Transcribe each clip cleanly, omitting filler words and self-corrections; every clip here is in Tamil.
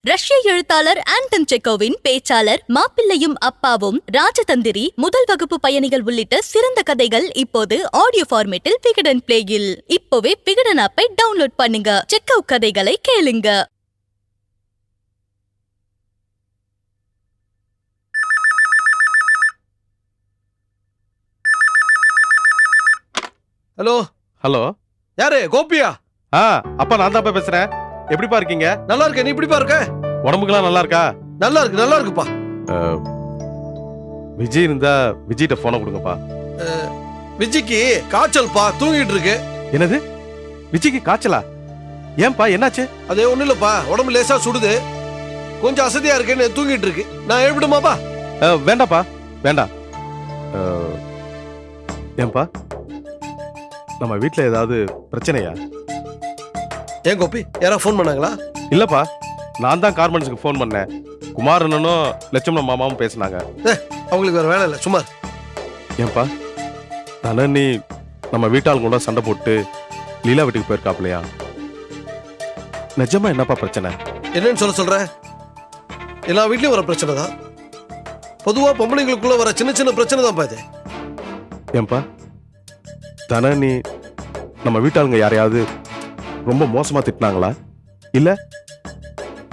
ரஷ்ய எழுத்தாளர் ஆண்டன் செக்கோவின் பேச்சாளர் மாப்பிள்ளையும் அப்பாவும் ராஜதந்திரி முதல் வகுப்பு பயணிகள் உள்ளிட்ட சிறந்த கதைகள் இப்போது ஆடியோ ஃபார்மேட்டில் விகடன் பிளேயில். இப்போவே விகடன் ஆப்பை டவுன்லோட் பண்ணுங்க. செக்கோவ் கதைகளை கேளுங்க. ஹலோ ஹலோ, யாரு? கோபியா? அப்பா நான் தான் பேசுறேன். எப்படிப்பா இருக்கீங்க? நல்லா இருக்க. நீ எப்படிப்பா இருக்க? உடம்புக்குலாம் நல்லா இருக்கா? நல்லா இருக்கு, நல்லா இருக்குப்பா. விஜய் இருந்தா விஜய்கிட்ட போனை கொடுங்கப்பா. விஜய்க்கு காய்ச்சல்பா, தூங்கிட்டு இருக்கு. என்னது, விஜய்க்கு காய்ச்சலா? ஏன்பா, என்னாச்சு? அதே ஒண்ணு இல்லப்பா, உடம்பு லேசா சுடுது, கொஞ்சம் அசதியா இருக்குன்னு தூங்கிட்டு இருக்கு. நான் எழுப்பிடுமாப்பா? வேண்டாப்பா, வேண்டாம். ஏன்பா, நம்ம வீட்டுல ஏதாவது பிரச்சனையா? ஏன் கோபி, யாராவது ஃபோன் பண்ணாங்களா? இல்லப்பா, நான் தான் கார்மெண்ட்ஸுக்கு ஃபோன் பண்ணேன். குமார் அண்ணனும் லட்சுமண மாமாவும் பேசினாங்க. அவங்களுக்கு வேற வேலை இல்லை, சும்மா. ஏன்பா, தனனி நம்ம வீட்டாளுங்க கூட சண்டை போட்டு லீலா வீட்டுக்கு போயிருக்காப்லையா? நிஜமா என்னப்பா பிரச்சனை? என்னன்னு சொல்ற? எல்லா வீட்லயும் வர பிரச்சனை தான். பொதுவா பொம்பளைங்களுக்குள்ள வர சின்ன சின்ன பிரச்சனை தான் பாது. ஏன்பா, தனனி நம்ம வீட்டாளுங்க யாரையாவது ரொம்ப மோசமா திட்டினாங்களா? இல்ல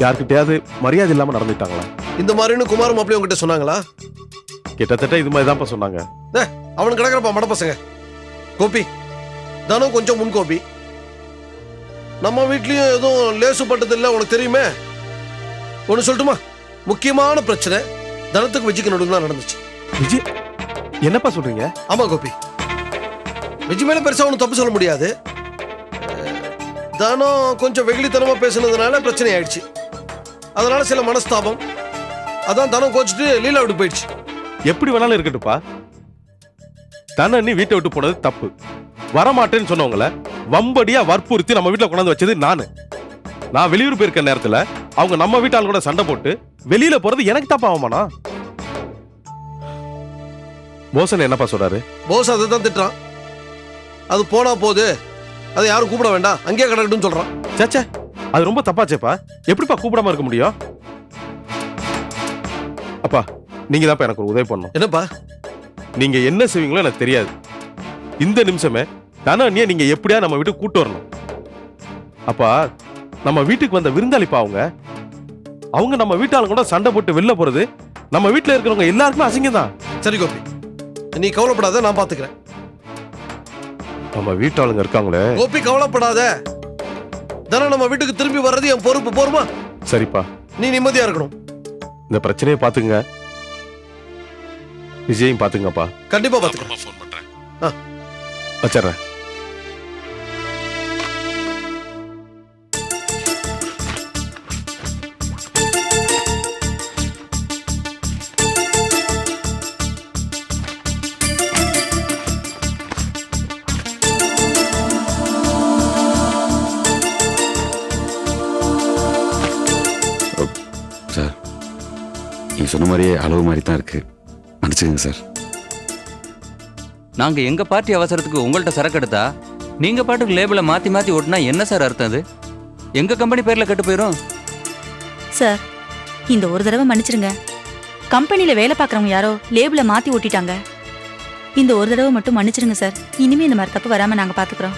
யார்கிட்டயாவது மரியாதை இல்லாம நடந்துட்டாங்களா? இந்த மாதிரின்னு குமார் மாப்பிள்ளை உங்ககிட்ட சொன்னாங்களா? கிட்டத்தட்ட இது மாதிரி தான்ப்பா சொன்னாங்க. அவனுக்கு கிடக்குறப்பா மட பசங்க. கோபி, தானும் கொஞ்சம் முன் கோபி. நம்ம வீட்லயும் எதுவும் லேசுப்பட்டது இல்லை, உனக்கு தெரியுமே. ஒன்னு சொல்லட்டுமா? முக்கியமான பிரச்சனை தனத்துக்கு விஜய்க்கு நடுவில் தான் நடந்துச்சு. விஜய்? என்னப்பா சொல்றீங்க? ஆமா கோபி, விஜய் மேல பெருசா ஒன்றும் தப்பு சொல்ல முடியாது. தானம் கொஞ்சம் வெகுளித்தனமா பேசுனதுனால பிரச்சனை ஆயிடுச்சு. அதனால சில மனஸ்தாபம். அதான் தானம் கோச்சிட்டு லீலா விட்டு போயிடுச்சு. எப்படி வேணாலும் இருக்கட்டுப்பா, தனனி வீட்டை விட்டு போனது தப்பு. வரமாட்டேன்னு சொன்னவங்கள வம்படியா வற்புறுத்தி நம்ம வீட்டுல கொண்டாந்து வச்சது நானு. நான் வெளியூர் போயிருக்க நேரத்துல அவங்க நம்ம வீட்டால் கூட சண்டை போட்டு வெளியில போறது எனக்கு தப்பா ஆகுமானா? போசன் என்னப்பா சொல்றாரு? போஸ் அதை தான் திட்டுறான். அது போனா போது, அதை யாரும் கூப்பிட வேண்டாம், அங்கேயே கிடக்கட்டும் சொல்றான். சேச்சே, அது ரொம்ப தப்பாச்சேப்பா. எப்படிப்பா கூப்பிடாம இருக்க முடியும்? அப்பா, நீங்க தான் எனக்கு ஒரு உதவி பண்ணணும். என்னப்பா? நீங்க என்ன செய்வீங்களோ எனக்கு தெரியாது. இந்த நிமிஷமே தனனியை நீங்க எப்படியா நம்ம வீட்டுக்கு கூட்டு வரணும். அப்பா, நம்ம வீட்டுக்கு வந்த விருந்தாளிப்பா அவங்க நம்ம வீட்டாளுங்க கூட சண்டை போட்டு வெளில போறது நம்ம வீட்டுல இருக்கிறவங்க எல்லாருக்குமே அசிங்கம் தான். சரி கோபி, நீ கவலைப்படாத, நான் பாத்துக்கிறேன். நம்ம வீட்டாளுங்க இருக்காங்களே. கோபி கவலைப்படாத, தானே நம்ம வீட்டுக்கு திரும்பி வர்றது என் பொறுப்பு. போருமா? சரிப்பா, நீ நிம்மதியா இருக்கணும். இந்த பிரச்சனையை பாத்துங்க, விஜயும் பாத்துங்கப்பா. கண்டிப்பா பாத்துக்கிறேன். ஃபோன் பண்றேன். வச்சிடுறேன். சார், நீங்க சொன்ன மாதிரியே அளவு மாதிரி தான் இருக்கு, மன்னிச்சுக்கங்க சார். நாங்க எங்க பார்ட்டி அவசரத்துக்கு உங்கள்ட்ட சரக்கு எடுத்தா நீங்க பாட்டுக்கு லேபிளை மாத்தி மாத்தி ஓட்டினா என்ன சார் அர்த்தம்? அது எங்க கம்பெனி பேர்ல கெட்டு போயிடும் சார். இந்த ஒரு தடவை மன்னிச்சிருங்க. கம்பெனில வேலை பார்க்குறவங்க யாரோ லேபிளை மாத்தி ஓட்டிட்டாங்க. இந்த ஒரு தடவை மட்டும் மன்னிச்சிருங்க சார். இனிமே இந்த மாதிரி தப்பு வராம நாங்க பாத்துக்கிறோம்.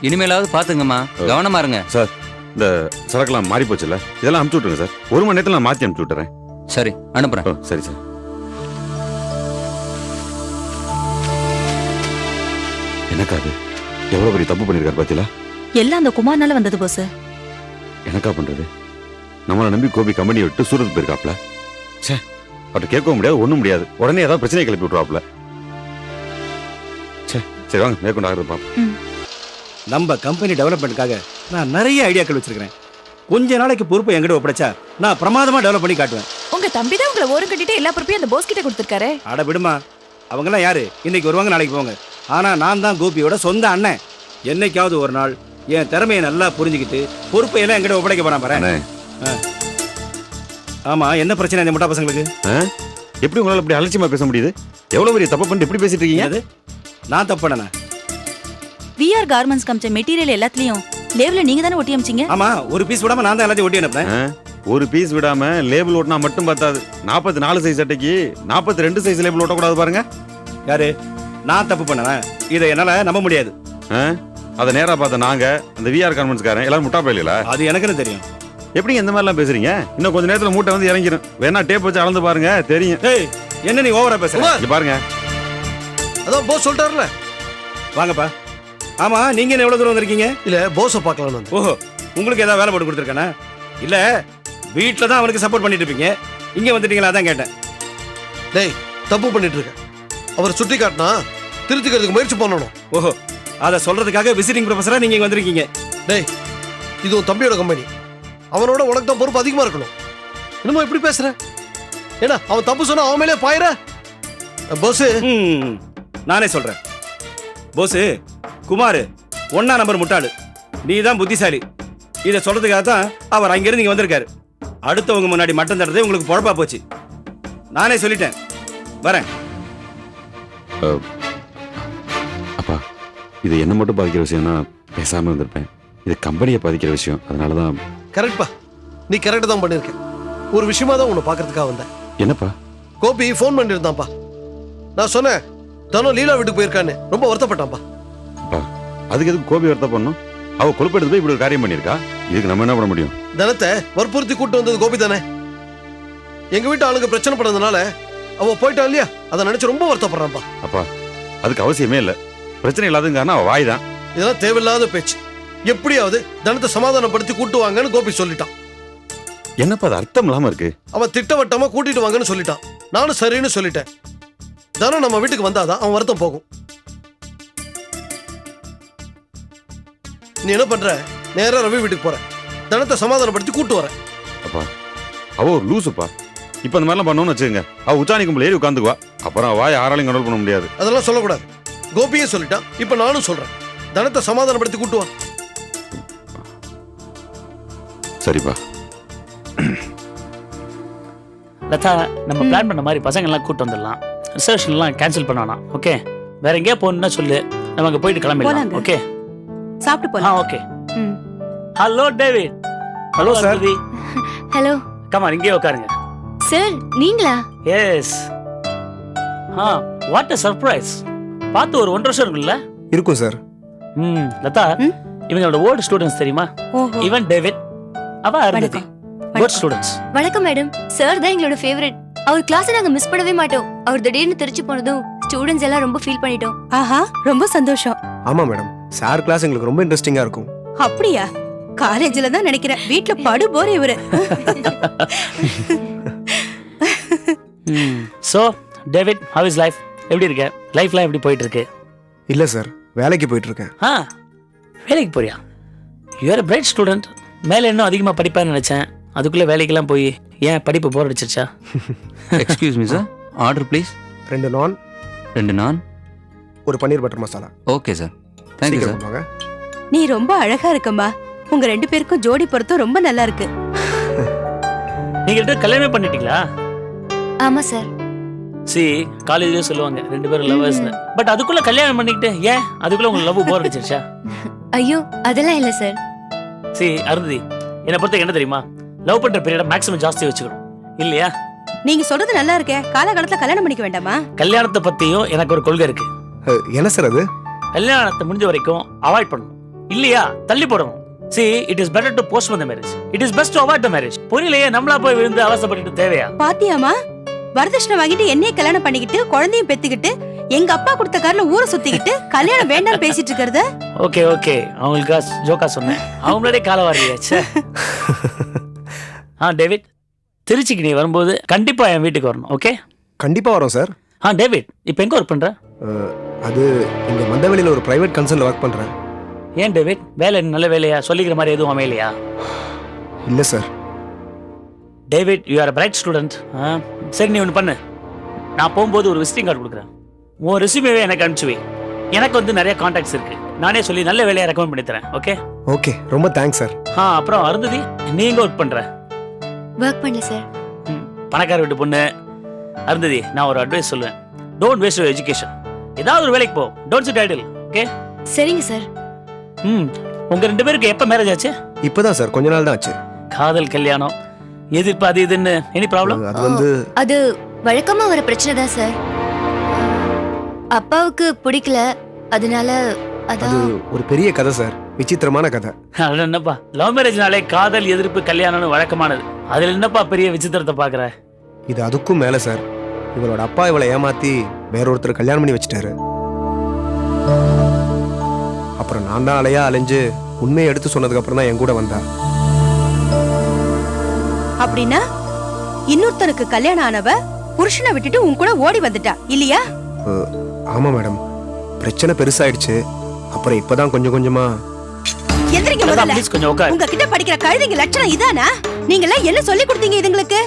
இனிமேலாவது பாத்துங்கம்மா, கவனமா இருங்க. சார், இந்த சரக்குலாம் மாறி போச்சுல்ல, இதெல்லாம் அனுப்பிச்சு விட்டுருங்க சார். ஒரு மணி நேரத்தில் நான் மாற்றி அனுப்பிச்சு விட்டுறேன். சரி, அனுப்புறேன். சரி சார். எனக்கா அது எவ்வளவு பெரிய தப்பு பண்ணிருக்காரு பாத்தீங்களா? எல்லாம் அந்த குமார்னால வந்தது போஸ். எனக்கா பண்றது? நம்மளை நம்பி கோபி கம்பெனியை விட்டு சூரத் போயிருக்காப்ல. சே, அவர்கிட்ட கேட்கவும் முடியாது, ஒண்ணும் முடியாது. உடனே ஏதாவது பிரச்சனை கிளப்பி விட்டுருவாப்ல. சரி வாங்க, மேற்கொண்டு ஆகிறது பாப்போம். நம்ம கம்பெனி டெவலப்மெண்ட்டுக்காக நான் நிறைய ஐடியாக்கள் வச்சிருக்கிறேன். கொஞ்ச நாளைக்கு பொறுப்பு என்கிட்ட ஒப்படைச்சா நான் பிரமாதமா டெவலப் பண்ணி காட்டுவேன். உங்க தம்பி தான் உங்களை ஓரம் கட்டிட்டு எல்லா பொறுப்பையும் அந்த போஸ் கிட்ட கொடுத்துருக்காரு. அட விடுமா, அவங்கெல்லாம் யாரு? இன்னைக்கு வருவாங்க, நாளைக்கு போவாங்க. ஆனா நான் தான் கோபியோட சொந்த அண்ணன். என்னைக்காவது ஒரு நாள் என் திறமையை நல்லா புரிஞ்சுக்கிட்டு பொறுப்பை எல்லாம் என்கிட்ட ஒப்படைக்க போறான் பாரு. ஆமா, என்ன பிரச்சனை இந்த முட்டா பசங்களுக்கு? எப்படி உங்களால இப்படி அலட்சியமா பேச முடியுது? எவ்வளவு பெரிய தப்பு பண்ணிட்டு எப்படி பேசிட்டு இருக்கீங்க? நான் தப்பு பண்ணேன்? விஆர் கார்மெண்ட்ஸ் காமிச்ச மெட்டீரியல் எல்லாத்துலயும் லேபிள நீங்க தானே ஒட்டி அமிச்சீங்க? ஆமா, ஒரு பீஸ் விடாம நான் தான் எல்லாத்தையும் ஒட்டி அனுப்புறேன். ஒரு பீஸ் விடாம லேபிள் ஓட்டினா மட்டும் பத்தாது. 44 சைஸ் சட்டைக்கு 42 சைஸ் லேபிள் ஓட்டக்கூடாது பாருங்க. யாரு நான் தப்பு பண்ணேன்? இதை என்னால நம்ப முடியாது. அதை நேரா பார்த்த நாங்க அந்த விஆர் கான்வென்ட்ஸ்காரன் எல்லாரும் முட்டா போயில. அது எனக்குன்னு தெரியும். எப்படி இந்த மாதிரிலாம் பேசுறீங்க? இன்னும் கொஞ்ச நேரத்துல மூட்டை வந்து இறங்கிடும். வேணா டேப் வச்சு அளந்து பாருங்க தெரியும். ஏய் என்ன நீ ஓவரா பேசுற? குமார், இங்க பாருங்க. அதான் போஸ் சொல்லிட்டாருல. வாங்கப்பா. ஆமா நீங்க என்ன எவ்வளவு தூரம் வந்திருக்கீங்க? இல்ல போஸை பார்க்கலாம் நான். ஓஹோ, உங்களுக்கு ஏதாவது வேலை போட்டு கொடுத்துருக்கானே? இல்ல வீட்டில் தான் அவனுக்கு சப்போர்ட் பண்ணிட்டு இருப்பீங்க, இங்க வந்துட்டீங்களா? அதான் கேட்டேன். டேய் தப்பு பண்ணிட்டு இருக்க. அவர் சுட்டி காட்டினா திருத்திக்கிறதுக்கு முயற்சி பண்ணணும். ஓஹோ, அதை சொல்றதுக்காக விசிட்டிங் ப்ரொஃபஸரா நீங்க இங்க வந்திருக்கீங்க. டேய் இது உன் தம்பியோட கம்பெனி. அவனோட உனக்கு தான் பொறுப்பு அதிகமா இருக்கணும். என்னமோ எப்படி பேசுற? ஏன்னா அவன் தப்பு சொன்னா அவன் மேலே பாயிர. போஸ் நானே சொல்றேன். போஸ், குமார் 1ஆம் நம்பர் முட்டாளு, நீ தான் புத்திசாலி. இதை சொல்றதுக்காக தான் அவர் அங்கிருந்து இங்க வந்திருக்காரு. அடுத்தவங்க முன்னாடி மட்டம் தட்டுறதே உங்களுக்கு பொழப்பா போச்சு. நானே சொல்லிட்டேன், வரேன். அப்பா, இது என்ன மட்டும் பாதிக்கிற விஷயம்னா பேசாம இருந்திருப்பேன். இது கம்பெனியை பாதிக்கிற விஷயம், அதனாலதான். கரெக்ட்பா, நீ கரெக்ட் தான் பண்ணிருக்க. ஒரு விஷயமா தான் உன்னை பாக்குறதுக்காக வந்தேன். என்னப்பா? கோபி ஃபோன் பண்ணிருந்தான்ப்பா. நான் சொன்னேன் தனம் லீலா வீட்டுக்கு போயிருக்கான்னு. ரொம்ப வருத்தப்பட்டான்ப்பா. அப்பா, அதுக்கு எதுக்கு கோபி வருத்த பண்ணும்? அவ கொழுப்பெடுத்து போய் இப்படி ஒரு காரியம் பண்ணிருக்கா. இதுக்கு நம்ம என்ன பண்ண முடியும்? தனத்தை வற்புறுத்தி கூட்டு வந்தது கோபி தானே. எங்க வீட்டு ஆளுங்க பிரச்சனை பண்ணதுனால அவ போயிட்டான் இல்லையா, அதை நினைச்சு ரொம்ப வருத்தப்படுறான்ப்பா. அப்பா, அதுக்கு அவசியமே இல்ல. பிரச்சனை இல்லாததுன்னு காரணம் அவ வாய் தான். இதெல்லாம் தேவையில்லாத பேச்சு. எப்படியாவது தனத்தை சமாதானப்படுத்தி கூட்டு வாங்கன்னு கோபி சொல்லிட்டான். என்னப்பா அது அர்த்தம் இல்லாம இருக்கு? அவன் திட்டவட்டமா கூட்டிட்டு வாங்கன்னு சொல்லிட்டான். நானும் சரின்னு சொல்லிட்டேன். தனம் நம்ம வீட்டுக்கு வந்தாதான் அவன் வருத்தம் போகும். நீ என்ன பண்ற? நேரா ரவி வீட்டுக்கு போற. தனத்தை சமாதானப்படுத்தி கூட்டு வர. அப்பா, அவ ஒரு லூசுப்பா. இப்ப இந்த மாதிரிலாம் பண்ணணும்னு வச்சுக்கோங்க, அவ உச்சாணி கும்பல ஏறி உட்காந்துக்குவா. அப்புறம் அவ வாய் யாராலையும் கண்ட்ரோல் பண்ண முடியாது. அதெல்லாம் சொல்லக்கூடாது. கோபியே சொல்லிட்டான், இப்ப நானும் சொல்றேன். தனத்தை சமாதானப்படுத்தி கூட்டு வா. சரிப்பா. லதா, நம்ம பிளான் பண்ண மாதிரி பசங்க எல்லாம் கூட்டு வந்துடலாம். ரிசர்வேஷன் எல்லாம் கேன்சல் பண்ணானா? ஓகே, வேற எங்கேயா போகணும்னா சொல்லு, நம்ம அங்க போயிட்டு கிளம்பிடலாம். போலாங்க. ஓகே, சாப்பிட்டு போலாம். Okay. Hello David. Hello sir. Hello. Come on, இங்கே உட்காருங்க. சார் நீங்களா? எஸ். What a surprise. பார்த்து ஒரு 1.5 வருஷம் இருக்குல்ல? இருக்கும் சார். லதா, இவங்களோட ஓல்டு ஸ்டூடெண்ட்ஸ் தெரியுமா? ஓஹோ. இவன் டேவிட், அவ அருந்ததி. Good students. வணக்கம் மேடம். சார் தான் எங்களோட ஃபேவரட். அவர் கிளாஸ் நாங்க மிஸ் பண்ணவே மாட்டோம். அவர் திடீர்னு திருச்சி போனதும் ஸ்டூடெண்ட்ஸ் எல்லாம் ரொம்ப ஃபீல் பண்ணிட்டோம். ஆஹா, ரொம்ப சந்தோஷம். ஆமா மேடம், சார் கிளாஸ் எங்களுக்கு ரொம்ப இன்ட்ரெஸ்டிங்கா இருக்கும். அப்படியா? காலேஜ்ல தான் நினைக்கிறேன். வீட்ல படு போற இவரு. So David, how is life? எப்படி இருக்க? லைஃப்லாம் எப்படி போயிட்டு இருக்கு? இல்ல சார், வேலைக்கு போயிட்டு இருக்கேன். வேலைக்கு போறியா? You are a bright student. மேல இன்னும் அதிகமா படிப்பேன்னு நினைச்சேன். அதுக்குள்ள வேலைக்கெல்லாம் போய் ஏன் படிப்பு போர் அடிச்சிருச்சா? Excuse me sir, order please. 2 நான், 2 நான், ஒரு paneer butter masala. Okay sir. Thank you sir. சீக்கிரம் வாங்க. நீ ரொம்ப அழகா இருக்கம்மா. உங்க 2 பேருக்கும் ஜோடி பொருத்தம் ரொம்ப நல்லா இருக்கு. நீங்க 2 கல்யாணமே பண்ணிட்டீங்களா? ஆமா சார். காலேஜ்லயே சொல்லுவாங்க 2 பேரும் லவர்ஸ்னு. பட் அதுக்குள்ள கல்யாணம் பண்ணிக்கிட்டு ஏன் அதுக்குள்ள உங்களுக்கு லவ் போர் அடிச்சிருச்சா? ஐயோ அதெல்லாம் இல்ல சார். அருந்ததி, என்னை பொறுத்த என்ன தெரியுமா, லவ் பண்ற பீரியட மேக்ஸிமம் ஜாஸ்தி வச்சுக்கணும் இல்லையா? நீங்க சொல்றது நல்லா இருக்கே. காலகாலத்துல கல்யாணம் பண்ணிக்க வேண்டாமா? கல்யாணத்தை பத்தியும் எனக்கு ஒரு கொள்கை இருக்கு. என்ன சார் அது? கல்யாணத்தை முடிஞ்ச வரைக்கும் அவாய்ட் பண்ணணும் இல்லையா? தள்ளி போடணும். it is better to postpone the marriage. It is best to avoid the marriage. புரியலையே, நம்மளா போய் விழுந்து அவசரப்பட்டு தேவையா? பாத்தியாமா, வரதட்சணை வாங்கிட்டு என்னைய கல்யாணம் பண்ணிக்கிட்டு குழந்தையும் பெத்துக்கிட்டு எங்க அப்பா கொடுத்த கார்ல ஊரை சுத்திக்கிட்டு கல்யாணம் வேண்டாம் பேசிட்டு இருக்கிறது. ஓகே ஓகே, அவங்களுக்கு ஜோக்கா சொன்னேன். அவங்களோட கால வாரியாச்சே. டேவிட், திருச்சிக்கு நீ வரும்போது கண்டிப்பா என் வீட்டுக்கு வரணும். ஓகே? கண்டிப்பா வரோம் சார். டேவிட், இப்போ எங்க ஒர்க் பண்ற? அது இங்க மந்தவெளியில ஒரு பிரைவேட் கன்சர்ன்ல ஒர்க் பண்றேன். ஏன் டேவிட், வேலை நல்ல வேலையா? சொல்லிக்கிற மாதிரி எதுவும் அமையலையா? இல்ல sir. David, you are a bright student. சரி, நீ ஒன்று பண்ணு. நான் போகும்போது ஒரு விசிட்டிங் கார்டு கொடுக்குறேன். உன் ரெஸ்யூமேவே எனக்கு அனுப்பிச்சு வை. எனக்கு வந்து நிறைய கான்டாக்ட்ஸ் இருக்கு. நானே சொல்லி நல்ல வேலையை ரெக்கமெண்ட் பண்ணி தரேன். ஓகே? ஓகே, ரொம்ப தேங்க்ஸ் சார். அப்புறம் அருந்ததி, நீ எங்க ஒர்க் பண்ற? ஒர்க் பண்ணல சார். பணக்கார வீட்டு பொண்ணு. அருந்ததி, நான் ஒரு அட்வைஸ் சொல்லுவேன். Don't waste your education. ஏதாவது ஒரு வேலைக்கு போ. Don't chit idle. ஓகே? சரிங்க சார். உங்க 2 பேருக்கு எப்ப மேரேஜ் ஆச்சு? இப்பதான் சார், கொஞ்ச நாள் தான் ஆச்சு. காதல் கல்யாணம். எதிர்ப்பு அது இதுன்னு எனி ப்ராப்ளம்? அது வந்து அது வழக்கமா வர பிரச்சனை தான் சார். அப்பாவுக்கு பிடிக்கல, அதனால அது அதான். ஒரு பெரிய கதை சார், விசித்திரமான கதை. அதுல என்னப்பா, லவ் மேரேஜ்னாலே காதல் எதிர்ப்பு கல்யாணம்னு வழக்கமானது. அதுல என்னப்பா பெரிய விசித்திரத்தை பாக்குற? இது அதுக்கும் மேல சார். இவளோட அப்பா இவளை ஏமாத்தி வேற ஒருத்தர் கல்யாணம் பண்ணி வச்சுட்டாரு. அப்புறம் நான் தான் அலையா அலைஞ்சு உண்மையை எடுத்து சொன்னதுக்கு அப்புறம் தான் என் கூட வந்தா. அப்படின்னா இன்னொருத்தருக்கு கல்யாணம் ஆனவ புருஷனை விட்டுட்டு உன் கூட ஓடி வந்துட்டா இல்லையா? ஆமா மேடம், பிரச்சனை பெருசாயிடுச்சு. அப்புறம் இப்பதான் கொஞ்சம் கொஞ்சமா. எந்திரிங்க முதல்ல. ப்ளீஸ் கொஞ்சம் உட்கார். உங்ககிட்ட படிக்கிற கழுதைங்க லட்சணம் இதானா? நீங்க எல்லாம் என்ன சொல்லி கொடுத்தீங்க இதுங்களுக்கு?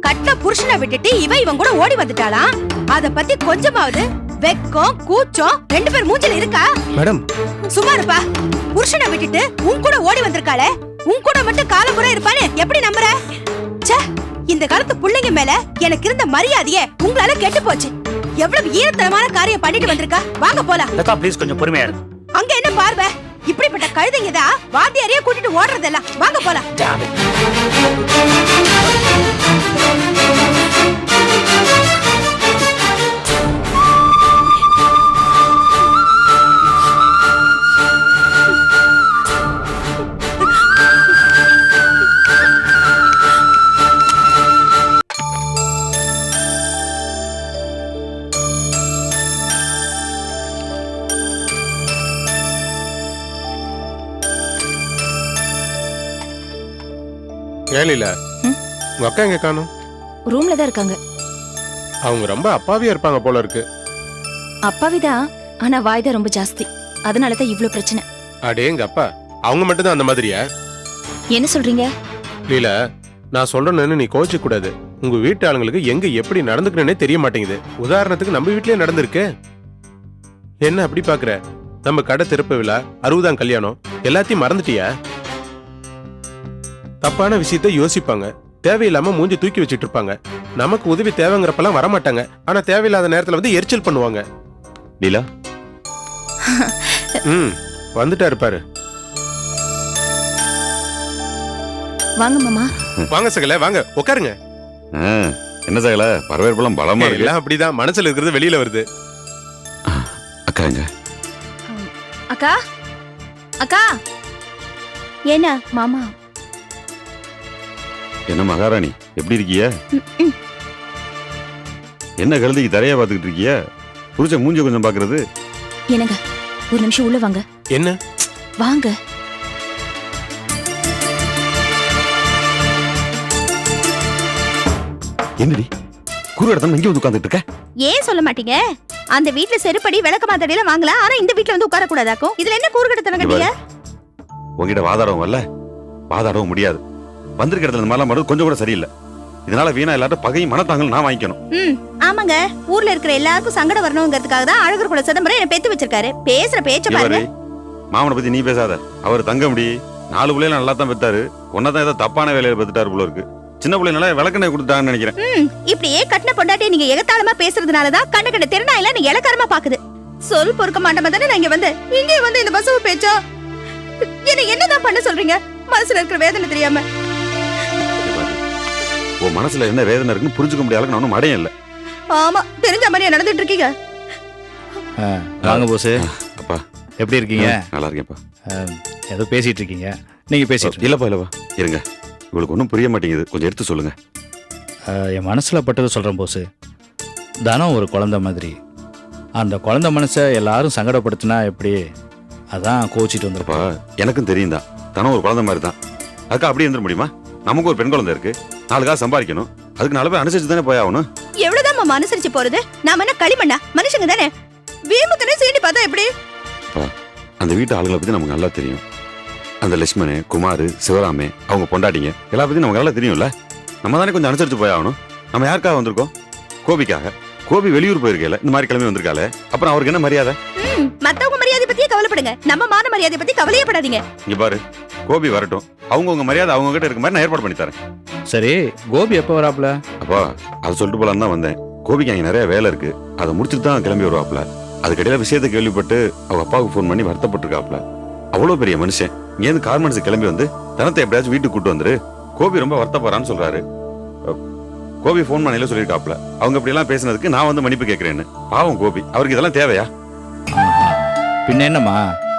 கட்ட புருஷனை விட்டுட்டு இவன் கூட ஓடி வந்துட்டாளாம். அத பத்தி கொஞ்சமாவது வெக்கம் கூச்சம் ரெண்டு பேர் மூஞ்சில இருக்கா? மேடம் சும்மா இருப்பா. புருஷனை விட்டுட்டு உன் கூட ஓடி வந்திருக்காளே, உன் கூட மட்டும் காலம்புற இருப்பானே எப்படி நம்புற? ச்சே, இந்த காலத்து புள்ளைங்க மேல எனக்கு இருந்த மரியாதையே உங்களால கெட்டு போச்சு. எவ்வளவு ஈரத்தனமான காரியம் பண்ணிட்டு வந்திருக்கா. வாங்க போலாம். லதா ப்ளீஸ் கொஞ்சம் பொறுமையா இரு. அங்க என்ன பார்வை? இப்படிப்பட்ட கழுதைங்க தான் வாத்தியாரையே கூட்டிட்டு ஓடுறதெல்லாம். வாங்க போலாம். ஏலில உங்க அக்கா எங்க காணும்? ரூம்ல தான் இருக்காங்க. அவங்க ரொம்ப அப்பாவியா இருப்பாங்க போல இருக்கு. அப்பாவிதான், ஆனா வாய் தான் ரொம்ப ஜாஸ்தி. அதனாலதான் இவ்ளோ பிரச்சனை. அடேங்க அப்பா, அவங்க மட்டும் தான் அந்த மாதிரியா? என்ன சொல்றீங்க? லீல, நான் சொல்றேன்னு நீ கோச்சிக்க கூடாது. உங்க வீட்டு ஆளுங்களுக்கு எங்க எப்படி நடந்துக்கணும்னே தெரிய மாட்டேங்குது. உதாரணத்துக்கு நம்ம வீட்லயே நடந்திருக்கு. என்ன அப்படி பாக்குற? நம்ம கடை திறப்பு விழா, 60ஆம் கல்யாணம் எல்லாத்தையும் மறந்துட்டியா? தப்பான விஷயத்த யோசிப்பாங்க, தேவையில்லாம மூஞ்சி தூக்கி வச்சிட்டு இருப்பாங்க. நமக்கு உதவி தேவைங்கிறப்பெல்லாம் வரமாட்டாங்க. ஆனா தேவையில்லாத நேரத்துல வந்து எரிச்சல் பண்ணுவாங்க. லீலா வந்துட்டா இருப்பாரு. வாங்க மாமா. வாங்க சகல, வாங்க உட்காருங்க. என்ன சகல, வரவேற்பெல்லாம் பலமா இருக்கு. எல்லாம் அப்படிதான், மனசுல இருக்கிறது வெளியில வருது. அக்கா எங்க? அக்கா, அக்கா. ஏன்னா மாமா? என்ன மகாராணி, எப்படி இருக்கிய? என்ன கழுதைக்கு தரையா பாத்துக்கிட்டு இருக்கிய? புருஷன் மூஞ்ச கொஞ்சம் பாக்குறது. என்னங்க, ஒரு நிமிஷம் உள்ள வாங்க. என்ன? வாங்க. என்னடி குரு இடத்துல இங்க வந்து உட்கார்ந்துட்டு இருக்க? ஏன் சொல்ல மாட்டீங்க? அந்த வீட்ல செருப்படி விளக்க மாத்தடியில வாங்கலாம், ஆனா இந்த வீட்ல வந்து உட்கார கூடாதாக்கும். இதுல என்ன கூறுகட்டத்தனம் கட்டீங்க? உங்ககிட்ட வாதாடவும் வரல, வாதாடவும் முடியாது. வந்திருக்க இடத்துல இந்த மாதிரிலாம் பண்ணுறது கொஞ்சம் கூட சரியில்லை. இதனால வீணா எல்லாரும் பகையும் மனத்தாங்களும் நான் வாங்கிக்கணும். ஆமாங்க, ஊர்ல இருக்கிற எல்லாருக்கும் சங்கடம் வரணுங்கிறதுக்காக தான் அழகர் குல சிதம்பரம் என்ன பெத்து வச்சிருக்காரு. பேசுற பேச்ச பாருங்க. மாமனை பத்தி நீ பேசாத. அவர் தங்க முடி 4 பிள்ளைல நல்லா தான் பெத்தாரு. ஒன்னதான் ஏதோ தப்பான வேலையில பெத்துட்டாரு போல இருக்கு. சின்ன பிள்ளைனால விளக்கணை கொடுத்தாங்கன்னு நினைக்கிறேன். இப்படியே கட்டின பொண்டாட்டி நீங்க எகத்தாளமா பேசுறதுனாலதான் கண்ண கண்ட திருநாயில நீங்க இலக்காரமா பாக்குது. சொல் பொறுக்க மாட்டோமா தானே நான் இங்க வந்து இந்த பசவு பேச்சா என்ன என்னதான் பண்ண சொல்றீங்க? மனசுல இருக்கிற வேதனை தெரியாம. உன் மனசுல என்ன வேதனை இருக்குன்னு புரிஞ்சுக்க முடியாத நான் ஒன்றும் அடையும் இல்லை. ஆமா, தெரிஞ்ச மாதிரியா நடந்துட்டு இருக்கீங்க. வாங்க போஸ். அப்பா எப்படி இருக்கீங்க? நல்லா இருக்கேன்ப்பா. ஏதோ பேசிட்டு இருக்கீங்க, நீங்க பேசிட்டு. இல்லப்பா இருங்க, உங்களுக்கு ஒன்றும் புரிய மாட்டேங்குது, கொஞ்சம் எடுத்து சொல்லுங்க. என் மனசுல பட்டதை சொல்றேன் போஸ். தனம் ஒரு குழந்தை மாதிரி. அந்த குழந்தை மனசை எல்லாரும் சங்கடப்படுத்தினா எப்படி? அதான் கோச்சிட்டு வந்திருப்பா. எனக்கும் தெரியும் தான், தனம் ஒரு குழந்தை மாதிரி தான். அதுக்கு அப்படியே இருந்துட முடியுமா? நமக்கு ஒரு பெண் குழந்தை இருக்கு, 4 காசு சம்பாதிக்கணும். அதுக்கு 4 பேர் அனுசரிச்சு தானே போய் ஆகணும். எவ்வளவுதான் மாமா அனுசரிச்சு போறது? நாம என்ன களிமண்ணா? மனுஷங்க தானே. வீமுத்தனே சீண்டி பார்த்தா எப்படி? அந்த வீட்டு ஆளுங்களை பத்தி நமக்கு நல்லா தெரியும். அந்த லட்சுமணு, குமார், சிவராமே, அவங்க பொண்டாட்டிங்க எல்லா பத்தியும் நமக்கு நல்லா தெரியும்ல. நம்ம தானே கொஞ்சம் அனுசரிச்சு போய் ஆகணும். நம்ம யாருக்காக வந்திருக்கோம்? கோபிக்காக. கோபி வெளியூர் போயிருக்கல, இந்த மாதிரி கிளம்பி வந்திருக்காளே, அப்புறம் அவருக்கு என்ன மரியாதை? மத்தவங்க மரியாதை பத்தியே கவலைப்படுங்க, நம்ம மான மரியாதை பத்தி கவலையப்படாதீங்க. இங்க பாரு, கோபி வரட்டும், அவங்க மரியாதை அவங்க கிட்ட இருக்க மாதிரி நான் ஏற்பாடு பண்ணி தரேன். சரி, கோபி எப்ப வராப்ல? அப்பா அதை சொல்லிட்டு போலான்னு தான் வந்தேன். கோபிக்கு அங்க நிறைய வேலை இருக்கு, அதை முடிச்சுட்டு தான் கிளம்பி வருவாப்ல. அதுக்கடையில விஷயத்தை கேள்விப்பட்டு அவங்க அப்பாவுக்கு ஃபோன் பண்ணி வருத்தப்பட்டிருக்காப்ல. அவ்வளவு பெரிய மனுஷன் இங்கேருந்து கார்மெண்ட்ஸ் கிளம்பி வந்து தனத்தை எப்படியாச்சும் வீட்டுக்கு கூட்டு வந்துரு, கோபி ரொம்ப வருத்தப்படுறான்னு சொல்றாரு. கோபி ஃபோன் பண்ணையில சொல்லியிருக்காப்ல அவங்க இப்படி எல்லாம் பேசுனதுக்கு நான் வந்து மன்னிப்பு கேட்கிறேன்னு. பாவம் கோபி, அவருக்கு இதெல்லாம் தேவையா? ஆஹா. பின்ன என்னம்மா,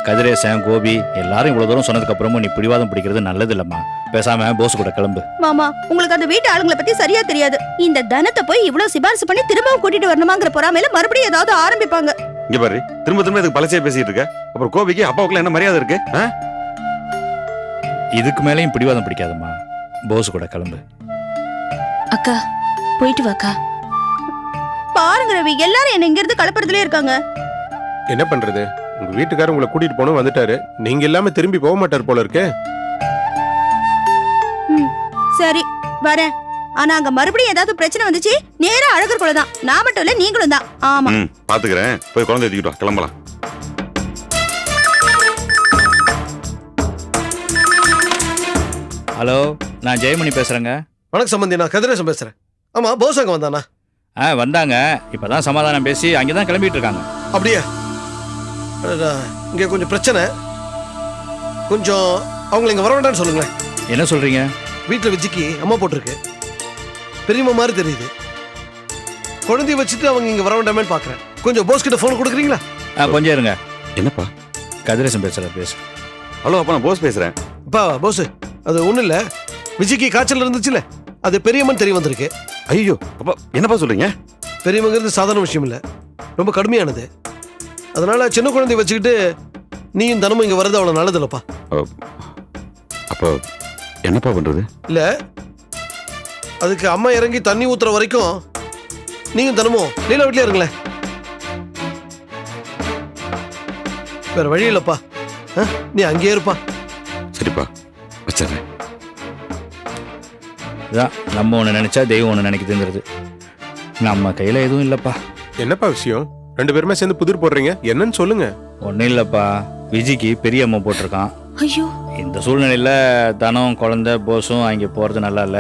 கதிரேசன் கோபி எல்லாரும் இவ்வளவு தூரம் சொன்னதுக்கு அப்புறமும் நீ பிடிவாதம் பிடிக்கிறது நல்லது இல்லம்மா. பேசாம போஸ் கூட கிளம்பு. மாமா, உங்களுக்கு அந்த வீட்டு ஆளுங்களை பத்தி சரியா தெரியாது. இந்த தனத்தை போய் இவ்வளவு சிபாரிசு பண்ணி திரும்பவும் கூட்டிட்டு வரணுமாங்கிற பொறாமையில மறுபடியும் ஏதாவது ஆரம்பிப்பாங்க. இங்க பாரு, திரும்ப திரும்ப இதுக்கு பழசே பேசிட்டு இருக்க. அப்புறம் கோபிக்கு அப்பாவுக்குள்ள என்ன மரியாதை இருக்கு? இதுக்கு மேலேயும் பிடிவாதம் பிடிக்காதம்மா. போஸ் கூட கிளம்பு. அக்கா போயிட்டு வாக்கா. பாருங்க ரவி, எல்லாரும் என்ன இங்க இருந்து கலப்புறதுலயே இருக்காங்க. என்ன பண்றது, உங்க வீட்டுக்காரர் உங்களை கூட்டிட்டு போன வந்துட்டாரு. நீங்க இல்லாம திரும்பி போக மாட்டார் போல இருக்கு. சரி வரேன். ஆனா அங்க மறுபடியும் ஏதாவது பிரச்சனை வந்துச்சு நேரா அழகர் குள்ள தான். நான் மட்டும் இல்ல, நீங்களும் தான். ஆமா, பாத்துக்கிறேன். போய் குழந்தை தூக்கிட்டு வா, கிளம்பலாம். ஹலோ, நான் ஜெயமணி பேசுறேங்க. வணக்கம் சம்பந்தி, நான் கதிரேசன் பேசுறேன். ஆமா, போஸ் அங்க வந்தானா? வந்தாங்க. இப்பதான் சமாதானம் பேசி அங்கதான் கிளம்பிட்டு இருக்காங்க. அப்படியே இங்க கொஞ்சம் பிரச்சனை. கொஞ்சம் அவங்களை இங்க வர வேண்டாம்னு சொல்லுங்களேன். என்ன சொல்றீங்க? வீட்டுல விஜிக்கு அம்மா போட்டிருக்கு. பெரியம்மா மாதிரி தெரியுது. குழந்தைய வச்சுட்டு அவங்க இங்க வர வேண்டாமேன்னு பாக்குறேன். கொஞ்சம் போஸ் கிட்ட போன் கொடுக்குறீங்களா? கொஞ்சம் இருங்க. என்னப்பா? கதிரேசன் பேசு. ஹலோ அப்பா, நான் போஸ் பேசுறேன். அப்பா போஸ், அது ஒண்ணும் இல்ல. விஜிக்கு காய்ச்சல் இருந்துச்சுல, அது பெரியம்மன் தெரிய வந்திருக்கு. ஐயோ அப்பா, என்னப்பா சொல்றீங்க? பெரியவங்கிறது சாதாரண விஷயம் இல்ல, ரொம்ப கடுமையானது. அதனால சின்ன குழந்தைய வச்சுக்கிட்டு நீயும் தினமும் இங்க வர்றது அவ்வளவு நல்லது இல்லப்பா. அப்போ என்னப்பா பண்றது? இல்ல, அதுக்கு அம்மா இறங்கி தண்ணி ஊத்துற வரைக்கும் நீங்க தினமும் லீலா வீட்லயே இருங்களேன். வேற வழி இல்லப்பா. நீ அங்கேயே இருப்பா. சரிப்பா, வச்சிடுறேன். இதான் நம்ம ஒன்று நினைச்சா தெய்வம் ஒன்று நினைக்குதுங்கிறது. நம்ம கையில எதுவும் இல்லப்பா. என்னப்பா விஷயம்? ரெண்டு பேருமே சேர்ந்து புதிர் போடுறீங்க, என்னன்னு சொல்லுங்க. ஒன்றும் இல்லப்பா, விஜிக்கு பெரிய அம்மா போட்டிருக்கான். ஐயோ, இந்த சூழ்நிலையில தனம் குழந்தை போஸும் அங்கே போறது நல்லா இல்ல.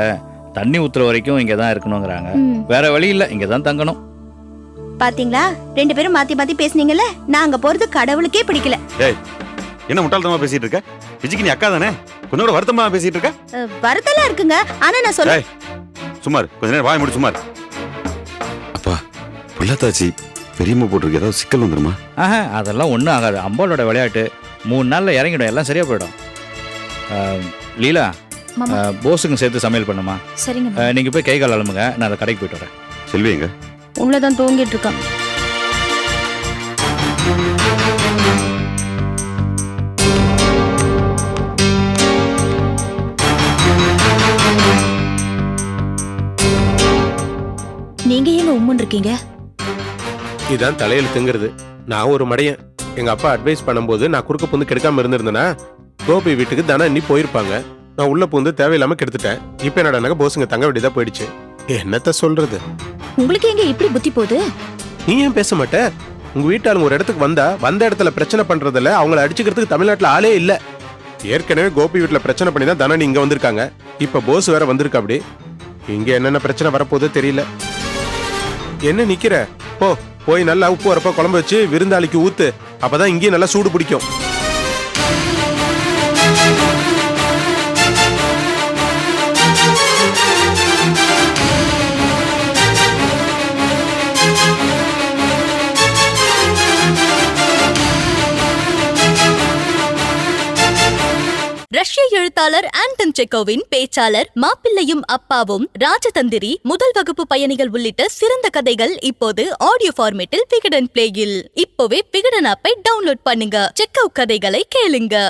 தண்ணி ஊத்துற வரைக்கும் இங்க தான் இருக்கணுங்கிறாங்க. வேற வழி இல்ல, இங்க தான் தங்கணும். பாத்தீங்களா, ரெண்டு பேரும் மாத்தி மாத்தி பேசுனீங்கல்ல. நான் அங்க போறது கடவுளுக்கே பிடிக்கல. ஏய், என்ன முட்டாள்தனமா பேசிட்டு இருக்க? விஜிக்கு நீ அக்கா தானே? கொஞ்சம் கூட வருத்தமா பேசிட்டு இருக்க. வருத்தலாம் இருக்குங்க, ஆனா நான் சொல்ல. சுமார் கொஞ்ச நேரம் வாய் மூடி சுமார். அப்பா, புள்ளத்தாச்சி பெரியம்மா போட்டிருக்கு, ஏதாவது சிக்கல் வந்துருமா? அதெல்லாம் ஒன்றும் ஆகாது. அம்பாளோட விளையாட்டு 3 நாள்ல இறங்கிடும், எல்லாம் சரியா போயிடும். லீலா, போஸுக்கு சேர்த்து சமையல் பண்ணுமா? சரிங்க. நீங்க போய் கை கால் அலம்புங்க, நான் அந்த கடைக்கு போயிட்டு வரேன். செல்விங்க உள்ளதான் தூங்கிட்டு இருக்கான். நீங்க ஏங்க உம்முன்னு இருக்கீங்க? இதான் தலையெழுத்துங்கிறது. நான் ஒரு மடையன். எங்க அப்பா அட்வைஸ் பண்ணும்போது நான் குறுக்க புந்து கெடுக்காம இருந்திருந்தேன்னா கோபி வீட்டுக்கு தானே நீ போயிருப்பாங்க. நான் உள்ள புந்து தேவையில்லாம கெடுத்துட்டேன். இப்ப என்னடா போஸுங்க தங்க வேண்டியதா போயிடுச்சு. என்னத்த சொல்றது? உங்களுக்கு எங்க இப்படி புத்தி போகுது? நீ ஏன் பேச மாட்ட? உங்க வீட்டாளுங்க ஒரு இடத்துக்கு வந்த இடத்துல பிரச்சனை பண்றதுல அவங்கள அடிச்சுக்கிறதுக்கு தமிழ்நாட்டுல ஆளே இல்ல. ஏற்கனவே கோபி வீட்டுல பிரச்சனை பண்ணி தான் தானே இங்க வந்திருக்காங்க. இப்ப போஸ் வேற வந்திருக்கா. அப்படி இங்க என்னென்ன பிரச்சனை வரப்போதோ தெரியல. என்ன நிக்கிற? போய் நல்லா உப்பு வரப்ப குழம்பு வச்சு விருந்தாளிக்கு ஊத்து. அப்பதான் இங்கேயும் நல்லா சூடு பிடிக்கும். ரஷ்ய எழுத்தாளர் ஆண்டன் செக்கோவின் பேச்சாளர் மாப்பிள்ளையும் அப்பாவும், ராஜதந்திரி, முதல் வகுப்பு பயணிகள் உள்ளிட்ட சிறந்த கதைகள் இப்போது ஆடியோ ஃபார்மேட்டில் விகடன் பிளேயில். இப்போவே விகடன் ஆப்பை டவுன்லோட் பண்ணுங்க. செக்கோ கதைகளை கேளுங்க.